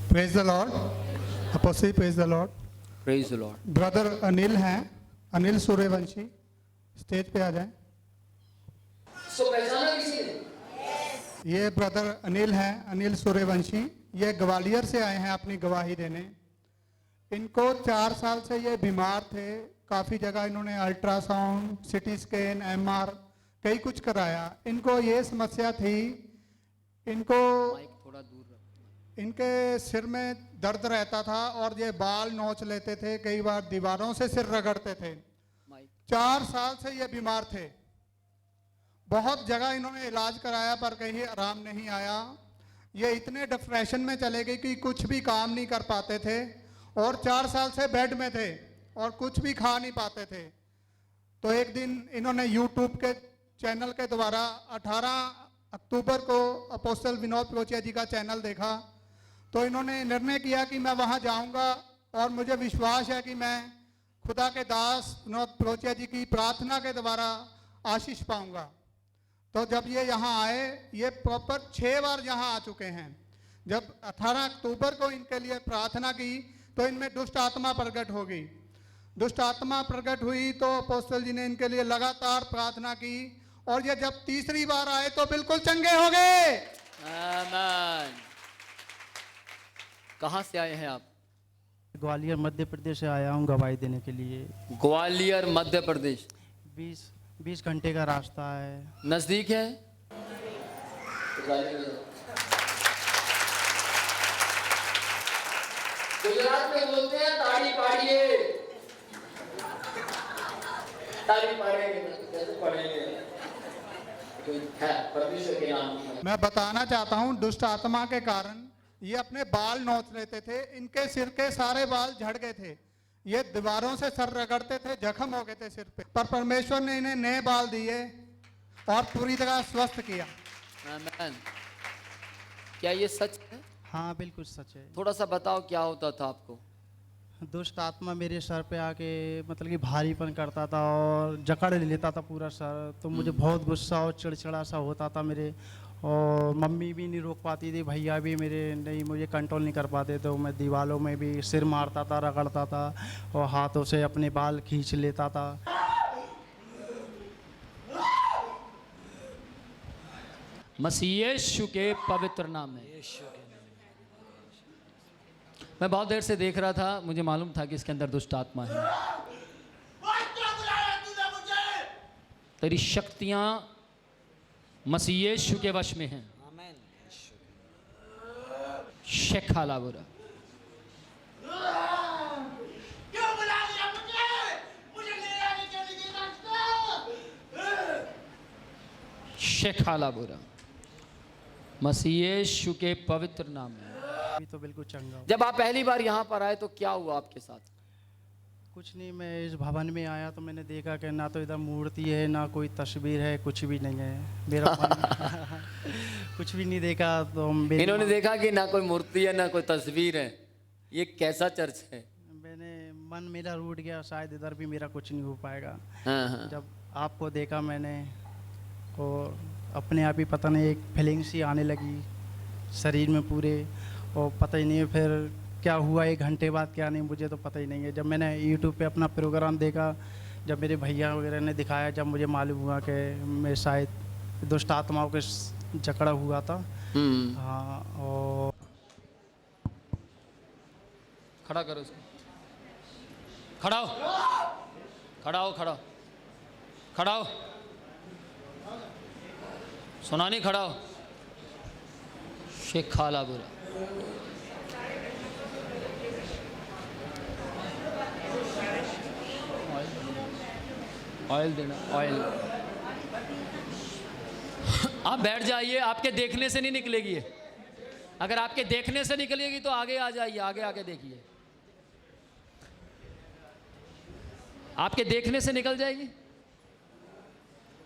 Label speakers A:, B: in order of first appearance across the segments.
A: Praise the Lord. Apostle praise the Lord.
B: Praise the Lord.
A: Brother Anil हैं, Anil Suryavanshi, stage पे आ जाएं।
B: पहचाना किसी ने?
A: ये ब्रदर अनिल हैं, अनिल सूर्यवंशी। ये ग्वालियर से आए हैं अपनी गवाही देने। इनको 4 साल से ये बीमार थे। काफ़ी जगह इन्होंने अल्ट्रासाउंड, सिटी स्कैन, एमआर कई कुछ कराया। इनको ये समस्या थी, इनको
B: माइक थोड़ा दूर रख।
A: इनके सिर में दर्द रहता था और ये बाल नोच लेते थे, कई बार दीवारों से सिर रगड़ते थे।
B: माइक
A: 4 साल से ये बीमार थे। बहुत जगह इन्होंने इलाज कराया पर कहीं आराम नहीं आया। ये इतने डिप्रेशन में चले गए कि कुछ भी काम नहीं कर पाते थे और 4 साल से बेड में थे और कुछ भी खा नहीं पाते थे। तो एक दिन इन्होंने यूट्यूब के चैनल के द्वारा 18 अक्टूबर को अपोस्टल विनोद प्रोचिया जी का चैनल देखा। तो इन्होंने निर्णय किया कि मैं वहां जाऊंगा और मुझे विश्वास है कि मैं खुदा के दास विनोद प्रोचिया जी की प्रार्थना के द्वारा आशीष पाऊंगा। तो जब ये यहाँ आए, ये प्रॉपर 6 बार यहाँ आ चुके हैं। जब 18 अक्टूबर को इनके लिए प्रार्थना की तो इनमें दुष्ट आत्मा प्रकट हो गई। दुष्ट आत्मा प्रकट हुई तो अपोस्टल जी ने इनके लिए लगातार प्रार्थना की और ये जब तीसरी बार आए तो बिल्कुल चंगे हो गए।
B: आमीन। कहाँ से आए हैं आप?
C: ग्वालियर मध्य प्रदेश से आया हूँ गवाही देने के लिए।
B: ग्वालियर मध्य प्रदेश।
C: 20 घंटे का रास्ता है।
B: नजदीक है? गुजरात में बोलते हैं ताड़ी पाड़िए। ताड़ी पाड़ेंगे कैसे पढ़ेंगे? है परमेश्वर के नाम।
A: मैं बताना चाहता हूँ, दुष्ट आत्मा के कारण ये अपने बाल नोच लेते थे। इनके सिर के सारे बाल झड़ गए थे। ये दीवारों से सर रगड़ते थे, जख्म हो गए थे सिर पे। पर परमेश्वर ने इन्हें नए बाल दिए और पूरी तरह स्वस्थ किया।
B: आमीन। क्या ये सच है?
C: हाँ बिल्कुल सच है।
B: थोड़ा सा बताओ क्या होता था आपको?
C: दुष्ट आत्मा मेरे सर पे आके मतलब कि भारीपन करता था और जकड़ लेता था पूरा सर। तो मुझे बहुत गुस्सा और चिड़चिड़ा सा होता था मेरे। और मम्मी भी नहीं रोक पाती थी, भैया भी मेरे नहीं मुझे कंट्रोल नहीं कर पाते। तो मैं दीवारों में भी सिर मारता था, रगड़ता था और हाथों से अपने बाल खींच लेता था।
B: मसीह यीशु के पवित्र नाम में। मैं बहुत देर से देख रहा था, मुझे मालूम था कि इसके अंदर दुष्ट आत्मा है। तेरी शक्तियां मसीह यीशु के वश में हैं। शेखाला बुरा। शेखाला बुरा मसीह यीशु के पवित्र नाम में।
C: अभी तो बिल्कुल चंगा हूँ।
B: जब आप पहली बार यहाँ पर आए तो क्या हुआ आपके साथ?
C: कुछ नहीं, मैं इस भवन में आया तो मैंने देखा कि ना तो इधर मूर्ति है ना कोई तस्वीर है, कुछ भी नहीं है। मेरा मन कुछ भी नहीं देखा। तो
B: इन्होंने देखा कि ना कोई मूर्ति है ना कोई तस्वीर है। ये कैसा चर्च है?
C: मैंने मन मेरा रूठ गया, शायद इधर भी मेरा कुछ नहीं हो पाएगा।
B: हाँ।
C: जब आपको देखा मैंने और अपने आप ही पता नहीं एक फीलिंग सी आने लगी शरीर में पूरे। और पता ही नहीं फिर क्या हुआ 1 घंटे बाद, क्या नहीं मुझे तो पता ही नहीं है। जब मैंने यूट्यूब पे अपना प्रोग्राम देखा, जब मेरे भैया वगैरह ने दिखाया, जब मुझे मालूम हुआ कि मैं शायद दुष्ट आत्माओं के जकड़ा हुआ था। हाँ। और
B: खड़ा करो उसको। खड़ा हो, खड़ा हो, खड़ा हो, खड़ा हो। सुना नहीं? खड़ा हो। शेखाला बुरा। ऑयल देना, ऑयल। आप बैठ जाइए, आपके देखने से नहीं निकलेगी ये। अगर आपके देखने से निकलेगी तो आगे आ जाइए, आगे आके देखिए। आपके देखने से निकल जाएगी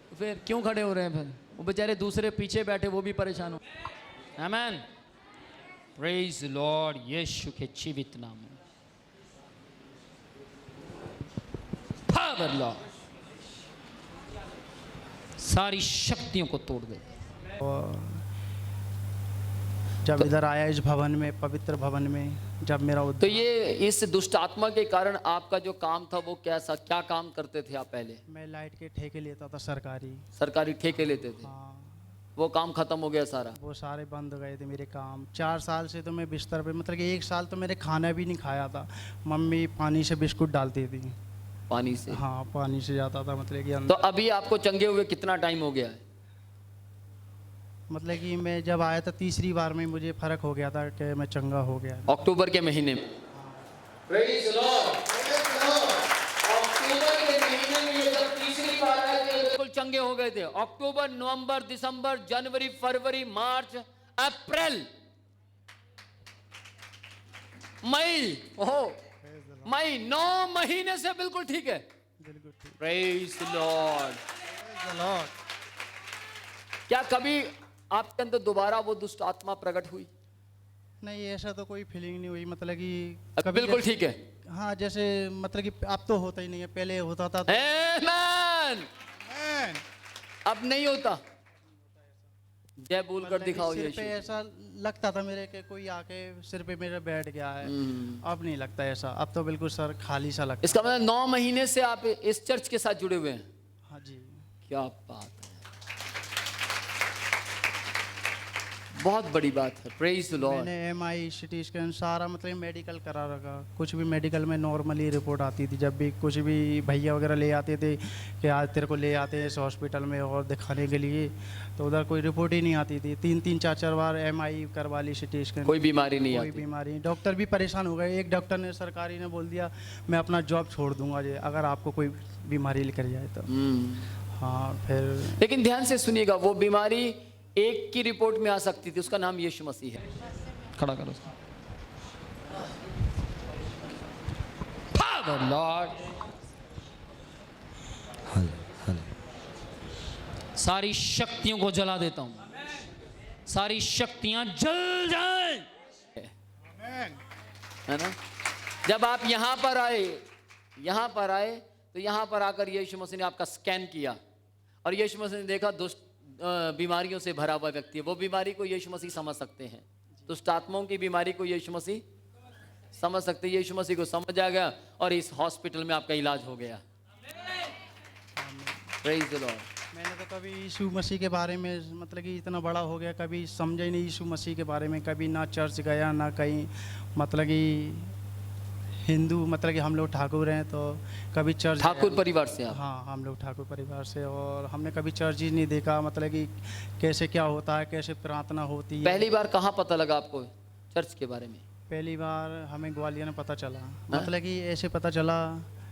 B: तो फिर क्यों खड़े हो रहे हैं? फिर वो बेचारे दूसरे पीछे बैठे, वो भी परेशान हो। आमीन। Praise Lord. यीशु के जीवित नाम में। पावर लॉर्ड सारी शक्तियों को तोड़ दे।
C: और जब इधर आया इस भवन में, पवित्र भवन में, जब मेरा
B: तो
C: उद्धार।
B: ये इस दुष्ट आत्मा के कारण आपका जो काम था वो कैसा, क्या काम करते थे आप पहले?
C: मैं लाइट के ठेके लेता था सरकारी।
B: सरकारी ठेके लेते थे,
C: हाँ,
B: वो काम खत्म हो गया सारा?
C: वो सारे बंद हो गए थे मेरे काम। 4 साल से तो मैं बिस्तर पे, मतलब कि 1 साल तो मैंने खाना भी नहीं खाया था। मम्मी पानी से बिस्कुट डालती थी।
B: पानी से?
C: हाँ, पानी से जाता था, मतलब कि
B: तो
C: अंदर।
B: अभी आपको चंगे हुए कितना टाइम हो गया है?
C: मतलब कि मैं जब आया था तीसरी बार में मुझे फ़र्क हो गया था कि मैं चंगा हो गया।
B: अक्टूबर के महीने में। Praise the Lord. अक्टूबर के महीने में ये जब तीसरी बार आए थे बिल्कुल चंगे हो गए थे। अक्टूबर, नवंबर, दिसंबर, जनवरी, फरवरी, मार्च, अप्रैल, मई, ओहो मई, 9 महीने से बिल्कुल ठीक है।
C: बिल्कुल ठीक।
B: Praise the Lord. क्या कभी आपके अंदर दोबारा वो दुष्ट आत्मा प्रकट हुई?
C: नहीं, ऐसा तो कोई फीलिंग नहीं हुई, मतलब कि
B: अब बिल्कुल ठीक है।
C: हाँ, जैसे मतलब कि अब तो होता ही नहीं है, पहले होता था तो।
B: Amen. अब नहीं होता। जय बोल कर
C: मतलब कि
B: दिखाओ
C: सिर
B: यीशु।
C: पे ऐसा लगता था मेरे कि कोई आके सिर पे मेरे बैठ गया है। अब नहीं लगता ऐसा, अब तो बिल्कुल सर खाली सा लगता
B: इसका मतलब 9 महीने से आप इस चर्च के साथ जुड़े हुए हैं।
C: है। हाँ जी।
B: क्या बात है, बहुत बड़ी बात है। Praise the Lord.
C: मैंने MI, CT स्कैन सारा मतलब मेडिकल करा रखा। कुछ भी मेडिकल में नॉर्मली रिपोर्ट आती थी। जब भी कुछ भी भैया वगैरह ले आते थे कि आज तेरे को ले आते हैं इस हॉस्पिटल में और दिखाने के लिए, तो उधर कोई रिपोर्ट ही नहीं आती थी। 3-3, 4-4 बार MI करवा ली, CT स्कैन,
B: कोई बीमारी नहीं
C: कोई
B: आती।
C: बीमारी। डॉक्टर भी परेशान हो गए। एक डॉक्टर ने सरकारी ने बोल दिया मैं अपना जॉब छोड़ दूंगा जी अगर आपको कोई बीमारी लेकर जाए तो। हाँ, फिर
B: लेकिन ध्यान से सुनिएगा, वो बीमारी एक की रिपोर्ट में आ सकती थी, उसका नाम यीशु मसीह है। खड़ा करो उसको। Father Lord, सारी शक्तियों को जला देता हूं, सारी शक्तियां जल जाएं, है ना? जब आप यहां पर आए तो यहां पर आकर यीशु मसीह ने आपका स्कैन किया और यीशु मसीह ने देखा दुष्ट बीमारियों से भरा हुआ व्यक्ति है। वो बीमारी को यीशु मसीह समझ सकते हैं, दुष्ट आत्माओं की बीमारी को यीशु मसीह समझ सकते हैं। यीशु मसीह को समझ आ गया और इस हॉस्पिटल में आपका इलाज हो गया। Praise the Lord.
C: मैंने तो कभी यीशु मसीह के बारे में मतलब कि इतना बड़ा हो गया कभी समझा ही नहीं यीशु मसीह के बारे में। कभी ना चर्च गया ना कहीं, मतलब कि हिंदू, मतलब कि हम लोग ठाकुर हैं तो कभी चर्च।
B: ठाकुर परिवार से आप?
C: हाँ, हम लोग ठाकुर परिवार से, और हमने कभी चर्च ही नहीं देखा, मतलब कि कैसे क्या होता है, कैसे प्रार्थना होती है।
B: पहली बार कहाँ पता लगा आपको चर्च के बारे में?
C: पहली बार हमें ग्वालियर में पता चला। मतलब कि ऐसे पता चला,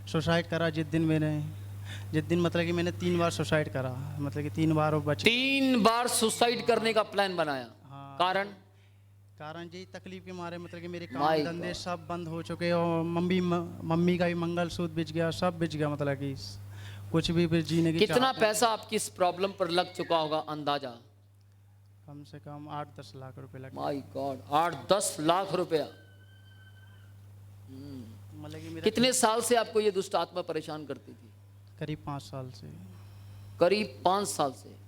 C: सुसाइड करा जिस दिन मतलब कि मैंने 3 बार सुसाइड करा, मतलब कि 3 बार और बचे।
B: 3 बार सुसाइड करने का प्लान बनाया।
C: हाँ। कारण जी तकलीफ के मारे, मतलब कि मेरे काम
B: My
C: धंधे
B: God।
C: सब बंद हो चुके और मम्मी का भी मंगलसूत्र बिच गया, सब बिच गया, मतलब कि कुछ भी जीने की
B: कितना
C: चाहत नहीं।
B: पैसा आपकी इस प्रॉब्लम पर लग चुका होगा अंदाजा?
C: कम से कम 8-10 लाख रुपए लगे।
B: माय गॉड, 8-10 लाख रुपया।
C: मतलब कि मेरा
B: कितने साल से आपको ये दुष्ट आत्मा परेशान करती थी?
C: करीब 5 साल से।
B: करीब 5 साल से।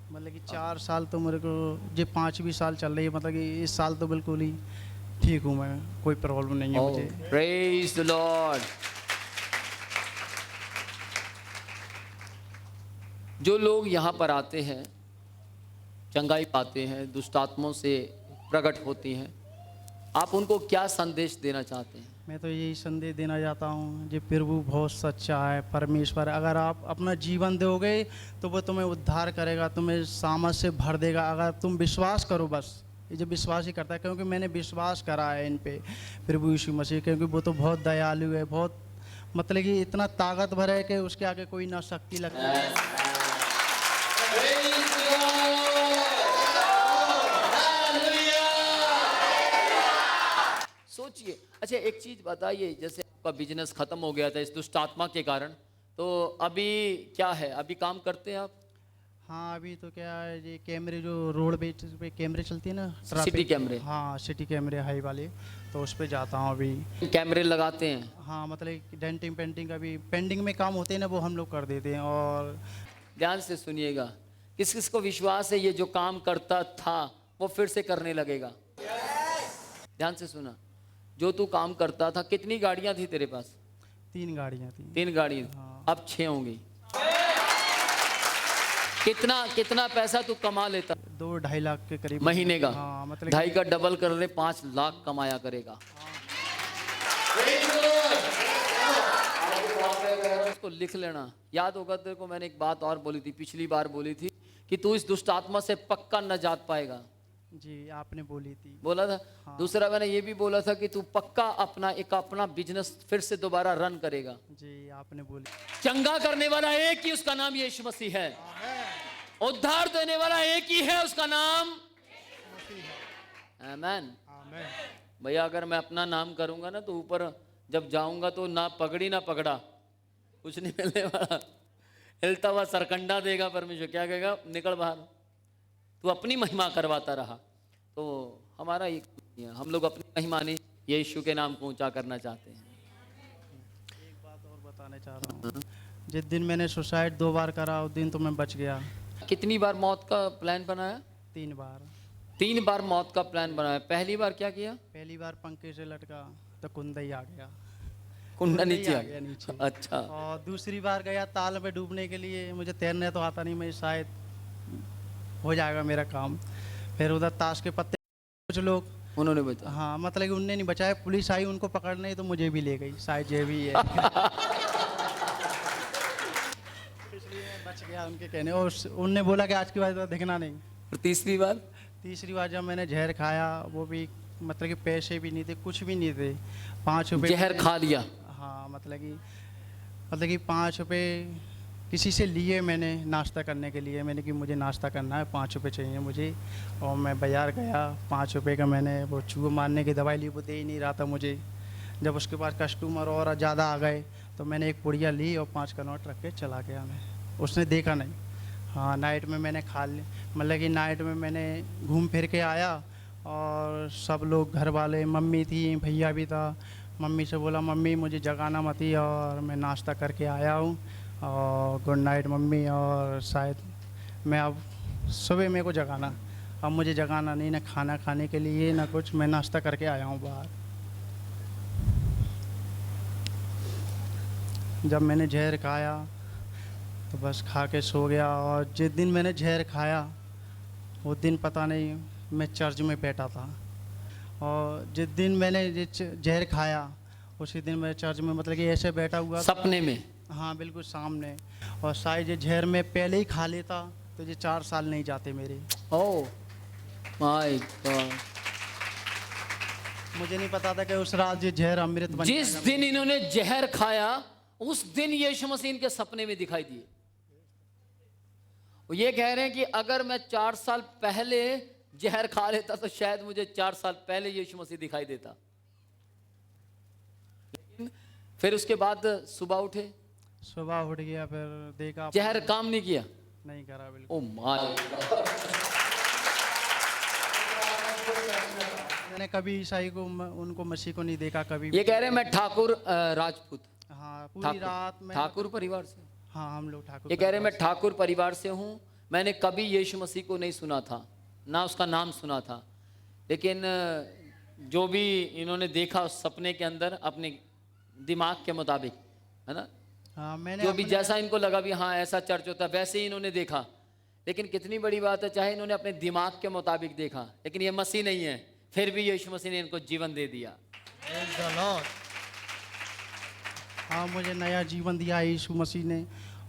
C: मतलब कि 4 साल तो मेरे को, जो 5वीं साल चल रही है, मतलब कि इस साल तो बिल्कुल ही ठीक हूँ मैं, कोई प्रॉब्लम नहीं है मुझे।
B: Praise the Lord. जो लोग यहाँ पर आते हैं, चंगाई पाते हैं, दुष्ट आत्माओं से प्रकट होती हैं, आप उनको क्या संदेश देना चाहते हैं?
C: मैं तो यही संदेश देना चाहता हूँ, जो प्रभु बहुत सच्चा है, परमेश्वर। अगर आप अपना जीवन दोगे तो वो तुम्हें उद्धार करेगा, तुम्हें सामर्थ से भर देगा। अगर तुम विश्वास करो, बस ये जो विश्वास ही करता है, क्योंकि मैंने विश्वास करा है इन पे, प्रभु यीशु मसीह, क्योंकि वो तो बहुत दयालु है, बहुत मतलब कि इतना ताकतवर है कि उसके आगे कोई ना शक्ति लगती है।
B: सोचिए। अच्छा, एक चीज बताइए, जैसे आपका बिजनेस खत्म हो गया था इस दुष्ट आत्मा के कारण, तो अभी क्या है? अभी काम करते हैं आप?
C: हाँ, अभी तो क्या है, ये कैमरे जो रोड पे कैमरे चलती है ना,
B: सिटी कैमरे।
C: हाँ, सिटी कैमरे हाई वाले, तो उस पे जाता हूँ अभी।
B: कैमरे लगाते हैं?
C: हाँ, मतलब डेंटिंग पेंटिंग का भी, पेंटिंग में काम होते हैं ना, वो हम लोग कर देते हैं। और
B: ध्यान से सुनिएगा, किस किस को विश्वास है ये जो काम करता था वो फिर से करने लगेगा। ध्यान से सुना, जो तू काम करता था, कितनी गाड़ियां थी तेरे पास?
C: 3 गाड़ियाँ थी।
B: 3 गाड़ियां, अब 6 होंगी। कितना पैसा तू कमा लेता?
C: 2-2.5 लाख के करीब
B: महीने का?
C: हाँ, मतलब
B: 2.5 का डबल कर ले, 5 लाख कमाया करेगा। उसको लिख लेना, याद होगा तेरे को, मैंने एक बात और बोली थी, पिछली बार बोली थी कि तू इस दुष्ट आत्मा से पक्का नजात पाएगा।
C: जी, आपने बोली थी।
B: बोला था।
C: हाँ।
B: दूसरा मैंने ये भी बोला था कि तू पक्का अपना बिजनेस फिर से दोबारा रन करेगा।
C: जी, आपने बोली।
B: चंगा करने वाला एक ही, उसका नाम यीशु मसीह है। उद्धार देने वाला एक ही है, उसका नाम आमीन। भैया अगर मैं अपना नाम करूंगा ना तो ऊपर जब जाऊंगा तो ना पगड़ी ना पगड़ा, कुछ नहीं मिलने वाला। हिलता हुआ सरकंडा देगा परमेश्वर, क्या कहेगा? निकल बाहर। तू अपनी महिमा करवाता रहा। तो हमारा एक, हम लोग अपनी महिमा नहीं, यीशु के नाम को ऊंचा करना चाहते हैं।
C: एक बात और बताना चाह रहा हूँ, जिस दिन मैंने सुसाइड 2 बार करा उस दिन तो मैं बच गया।
B: कितनी बार मौत का प्लान बनाया?
C: 3 बार।
B: 3 बार मौत का प्लान बनाया। पहली बार क्या किया?
C: पहली बार पंखे से लटका तो कुंदा ही आ गया,
B: कुंडा नीचे आ
C: गया नीचे।
B: अच्छा।
C: और दूसरी बार गया ताल में डूबने के लिए, मुझे तैरने तो आता नहीं, मैं शायद हो जाएगा मेरा काम। फिर उधर ताश के पत्ते कुछ लोग,
B: उन्होंने बचा।
C: हाँ मतलब कि उनने नहीं बचाया, पुलिस आई उनको पकड़ने तो मुझे भी ले गई, शायद ये भी है। इसलिए मैं बच गया उनके कहने। और उनने बोला कि आज की बात दिखना नहीं।
B: और तीसरी बार?
C: तीसरी बार जब मैंने जहर खाया, वो भी मतलब कि पैसे भी नहीं थे, कुछ भी नहीं थे, 5 रुपये
B: जहर खा लिया?
C: हाँ, मतलब कि 5 रुपये किसी से लिए मैंने नाश्ता करने के लिए। मैंने कि मुझे नाश्ता करना है, 5 रुपये चाहिए मुझे। और मैं बाज़ार गया, 5 रुपये का मैंने वो चूहे मारने की दवाई ली, वो दे ही नहीं रहा था मुझे। जब उसके पास कस्टमर और ज़्यादा आ गए तो मैंने एक पुड़िया ली और 5 का नोट रख के चला गया मैं। उसने देखा नहीं। हाँ, नाइट में मैंने खा ली, मतलब कि नाइट में मैंने घूम फिर के आया और सब लोग घर वाले, मम्मी थी, भैया भी था। मम्मी से बोला मम्मी मुझे जगाना मत ही, और मैं नाश्ता करके आया हूँ और गुड नाइट मम्मी। और शायद मैं अब सुबह मेरे को जगाना, अब मुझे जगाना नहीं, ना खाना खाने के लिए ना कुछ, मैं नाश्ता करके आया हूँ बाहर। जब मैंने जहर खाया तो बस खा के सो गया। और जिस दिन मैंने जहर खाया वो दिन पता नहीं मैं चर्च में बैठा था, और जिस दिन मैंने जहर खाया उसी दिन मैं चर्च में मतलब कि ऐसे बैठा हुआ था।
B: सपने में?
C: हाँ बिल्कुल सामने। और शायद ये जहर मैं पहले ही खा लेता तो ये 4 साल नहीं जाते मेरे।
B: Oh my God.
C: मुझे नहीं पता था कि उस रात ये जहर अमृत बन
B: जिस
C: जाएगा।
B: दिन इन्होंने जहर खाया उस दिन यीशु मसीह इनके सपने में दिखाई दिए। वो ये कह रहे हैं कि अगर मैं 4 साल पहले जहर खा लेता तो शायद मुझे 4 साल पहले यीशु मसीह दिखाई देता। लेकिन फिर उसके बाद सुबह उठे,
C: सुबह उठ गया, फिर देखा
B: जहर काम नहीं किया?
C: नहीं करा बिल्कुल।
B: Oh my God.
C: मैंने कभी ईसाई को उनको मसीह को नहीं देखा कभी।
B: ये कह रहे हैं मैं ठाकुर राजपूत।
C: हाँ, पूरी रात में
B: ठाकुर परिवार से।
C: हाँ, हम लोग ठाकुर।
B: ये कह रहे हैं मैं ठाकुर परिवार से हूँ, मैंने कभी यीशु मसीह को नहीं सुना था, ना उसका नाम सुना था। लेकिन जो भी इन्होंने देखा उस सपने के अंदर अपने दिमाग के मुताबिक, है ना,
C: हाँ मैंने
B: जो भी जैसा इनको लगा भी हाँ ऐसा चर्च होता, वैसे ही इन्होंने देखा। लेकिन कितनी बड़ी बात है, चाहे इन्होंने अपने दिमाग के मुताबिक देखा, लेकिन ये मसीह नहीं है, फिर भी यीशु मसीह ने इनको जीवन दे दिया।
C: हाँ, मुझे नया जीवन दिया यीशु मसीह ने,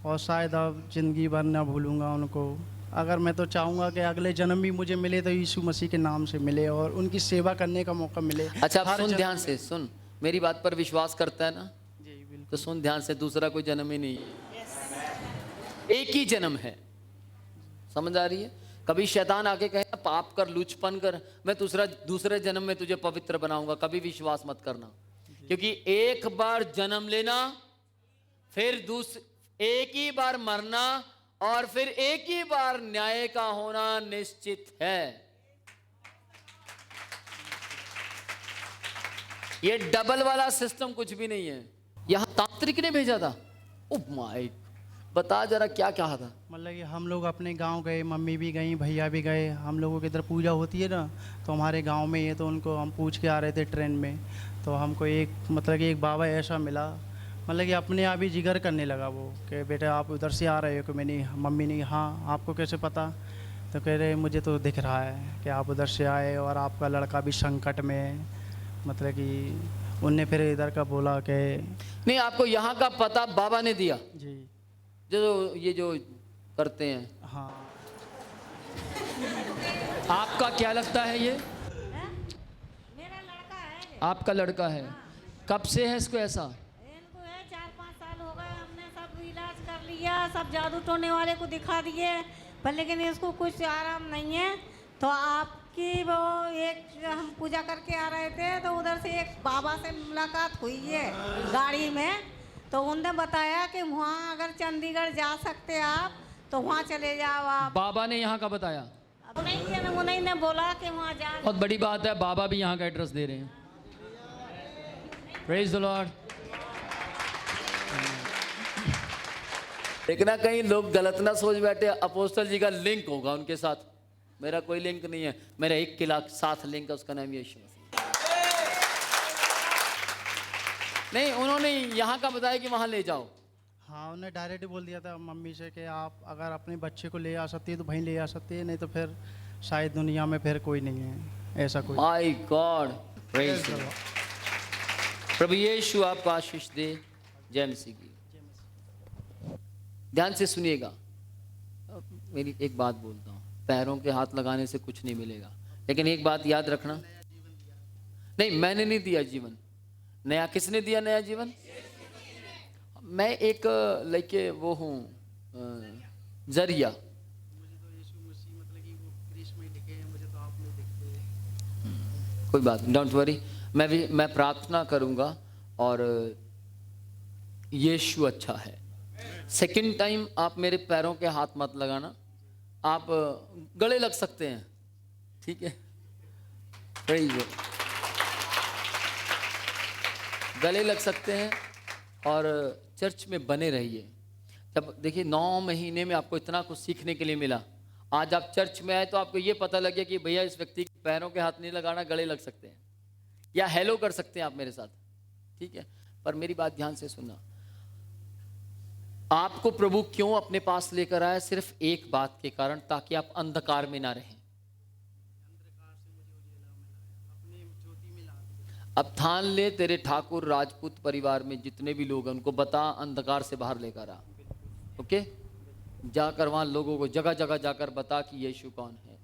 C: और शायद अब ज़िंदगी भर ना भूलूंगा उनको। अगर मैं तो चाहूँगा कि अगले जन्म भी मुझे मिले तो यीशु मसीह के नाम से मिले और उनकी सेवा करने का मौका मिले।
B: अच्छा अब
C: हर
B: सुन
C: जन्म
B: ध्यान
C: में।
B: से, सुन मेरी बात पर विश्वास करता है ना,
C: जी बिल्कुल।
B: तो सुन ध्यान से, दूसरा कोई जन्म ही नहीं है, एक ही जन्म है। समझ आ रही है? कभी शैतान आके कहे पाप कर, लुचपन कर, मैं दूसरे जन्म में तुझे पवित्र बनाऊंगा, कभी विश्वास मत करना। क्योंकि एक बार जन्म लेना, फिर एक ही बार मरना, और फिर एक ही बार न्याय का होना निश्चित है। ये डबल वाला सिस्टम कुछ भी नहीं है। यहां तांत्रिक ने भेजा था। ओ माय, बता जरा क्या कहा था।
C: मतलब कि हम लोग अपने गांव गए, मम्मी भी गई, भैया भी गए, हम लोगों के इधर पूजा होती है ना, तो हमारे गांव में ये, तो उनको हम पूछ के आ रहे थे ट्रेन में, तो हमको एक मतलब कि एक बाबा ऐसा मिला, मतलब कि अपने आप ही जिक्र करने लगा वो कि बेटा आप उधर से आ रहे हो, कि मैंने मम्मी ने हाँ आपको कैसे पता, तो कह रहे मुझे तो दिख रहा है कि आप उधर से आए और आपका लड़का भी संकट में है। मतलब कि उनने फिर इधर का बोला कि
B: नहीं, आपको यहाँ का पता बाबा ने दिया,
C: जी
B: जो ये जो करते हैं।
C: हाँ।
B: आपका क्या लगता है ये?
D: मेरा लड़का है।
B: आपका लड़का है। कब से है इसको ऐसा?
D: इनको है 4-5 साल हो गए, हमने सब इलाज कर लिया, सब जादू टोने वाले को दिखा दिए, पर लेकिन इसको कुछ आराम नहीं है। तो आपकी वो एक हम पूजा करके आ रहे थे, तो उधर से एक बाबा से मुलाकात हुई है गाड़ी में, तो उनने बताया कि वहाँ अगर चंडीगढ़ जा सकते आप तो वहाँ चले जाओ आप।
B: बाबा ने यहाँ का बताया?
D: अब नहीं है, उन्हीं ने बोला कि वहाँ जा।
B: बहुत बड़ी बात है, बाबा भी यहाँ का एड्रेस दे रहे हैं। Praise the Lord. लेकिन ना कहीं लोग गलत ना सोच बैठे अपोस्टल जी का लिंक होगा उनके साथ। मेरा कोई लिंक नहीं है, मेरा एक के साथ लिंक है, उसका नाम यीशु मसीह। नहीं, उन्होंने यहाँ का बताया कि वहाँ ले जाओ।
C: हाँ, उन्हें डायरेक्ट बोल दिया था मम्मी से कि आप अगर अपने बच्चे को ले आ सकती है तो वहीं ले आ सकती है, नहीं तो फिर शायद दुनिया में फिर कोई नहीं है ऐसा कोई।
B: My God, praise the Lord. प्रभु यीशु आपको आशीष दे। जय मसीह की। ध्यान से सुनिएगा, मेरी एक बात बोलता हूँ, पैरों के हाथ लगाने से कुछ नहीं मिलेगा, लेकिन एक बात याद रखना। नहीं, मैंने नहीं दिया जीवन नया। किसने दिया नया जीवन? मैं एक लाइक वो हूँ जरिया। कोई बात नहीं, डोंट वरी। मैं प्रार्थना करूँगा और यीशु अच्छा है। सेकंड टाइम आप मेरे पैरों के हाथ मत लगाना, आप गले लग सकते हैं, ठीक है? Praise God। गले लग सकते हैं और चर्च में बने रहिए। जब देखिए 9 महीने में आपको इतना कुछ सीखने के लिए मिला, आज आप चर्च में आए तो आपको ये पता लग गया कि भैया इस व्यक्ति के पैरों के हाथ नहीं लगाना, गले लग सकते हैं या हेलो कर सकते हैं आप मेरे साथ, ठीक है? पर मेरी बात ध्यान से सुनना, आपको प्रभु क्यों अपने पास लेकर आया? सिर्फ एक बात के कारण, ताकि आप अंधकार में ना रहें। अब ठान ले, तेरे ठाकुर राजपूत परिवार में जितने भी लोग हैं उनको बता, अंधकार से बाहर लेकर आ। ओके, जाकर वहां लोगों को जगह जगह जाकर बता कि यीशु कौन है।